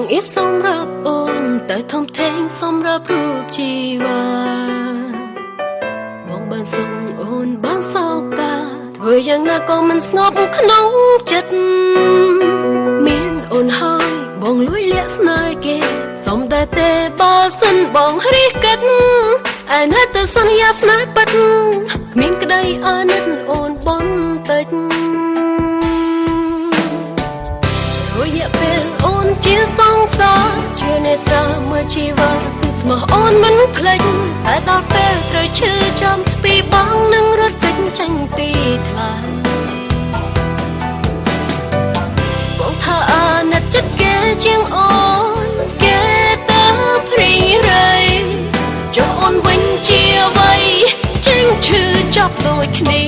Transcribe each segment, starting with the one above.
បង្អៀតសម្រាប់អូនតែធំធេងសម្រាប់រូបជីវ៉ាបងបានសុំអូនបានសោកតាធ្វើយ៉ាងណាក៏មិនស្ងប់ក្នុងចិត្តមានអូនហើយបងលួចលាក់ស្នេហ៍គេសុំតែទេបើសិនបងរិះគិតឯណែទៅសន្យាស្នេហ៍ពិតគ្មានក្តីអាណិតអូនបន្តិចរយៈពេលអូនជាសង្សារជានេត្រាមើលជីវិតគឺស្មោះអូនមិនភ្លេចតែដល់ពេលត្រូវឈឺចាំពីបងនឹងរត់គេចចេញពីថ្លៃបងថាអាណិតចិត្តគេជាងអូនគេទៅព្រីរៃចុះអូនវិញជាអ្វីចេញឈឺចាប់ដូចគ្នា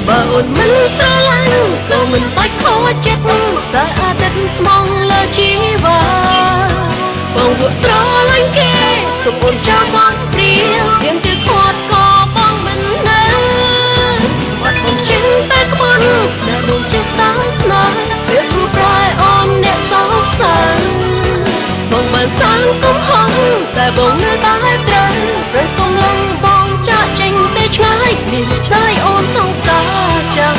បើអូនមិនស្រឡាញ់ក៏មិនបាច់ខកចិត្តតែអាទិត្យស្មងលើជីវ៉ាបងពួកស្រឡាញ់គេទុកអូនចោលគាត់ព្រាទៀមគឺខាត់ក៏បងមិននៅបាត់បងចិនតែក្បន់ស្នេហ៍បងចិត្តតាស្នេហ៍ពេលព្រោះប្រែអូនអ្នកសងសើបងបានសាងកំហុសតែបងនៅតែត្រូវប្រសុំលងបងចាក់ចេញទៅឆ្ងាយមានតែអូនសងសារចាំ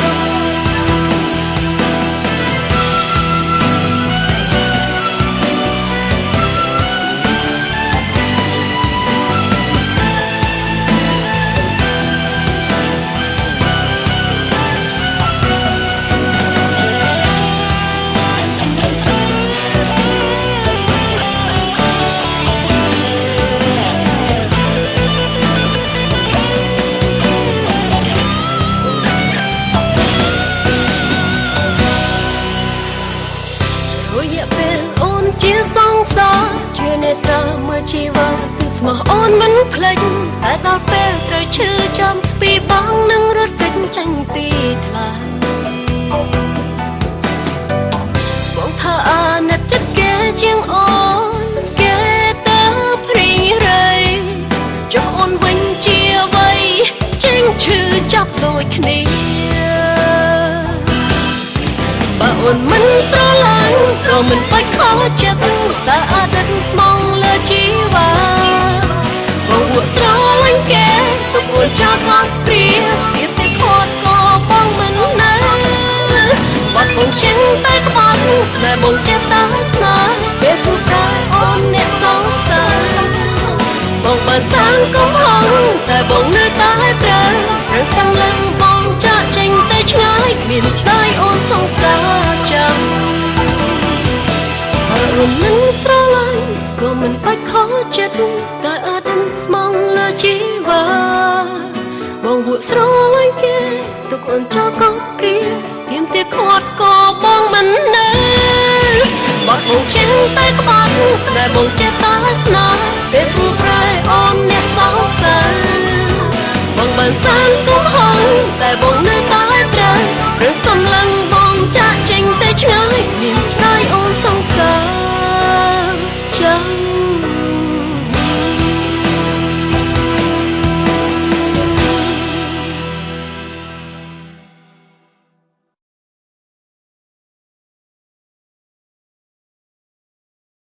ជាសង្សារជានេត្រាមើលជីវិតគឺស្មោះអូនមិនភ្លេចតែដល់ពេលត្រូវឈឺចាំពីបងនឹងរត់គេចចេញពីថ្លៃបងថាអាណិតចិត្តគេជាងអូនគេទៅព្រីរៃចុះអូនវិញជាអ្វីចេញឈឺចាប់ដូចគ្នាបើអូនមិនស្រឡាញ់ក៏មិនបាច់ខកចិត្តតែអាទិត្យស្មងលើជីវ៉ាបងពួកស្រឡាញ់គេទុកអូនចោលគាត់ព្រាទៀតតែខាត់ក៏បងមិននៅបាត់បងចេញតែក្បត់ស្នេហ៍បងចិត្តតាស្នេហ៍ពេលព្រោះតែអូនអ្នកសងសើបងបានសាងកំហុសតែបងនៅតែត្រូវរឹងសំឡឹងបងចាក់ចេញទៅឆ្ងាយមានស្ដាយអូនសងសារចាំបើអូនមិនស្រឡាញ់ក៏មិនបាច់ខកចិត្តតែអាទិត្យស្មងលើជីវ៉ាបងពួកស្រឡាញ់គេទុកអូនចោលក៏ព្រាទៀមទៀតខាត់ក៏បងមិននៅបាត់បងចេញតែក្បត់ស្នេហ៍បងចិត្តតាស្នេហ៍ពេលព្រោះប្រែអូនអ្នកសងសើបងបានសាងកំហុសតែបង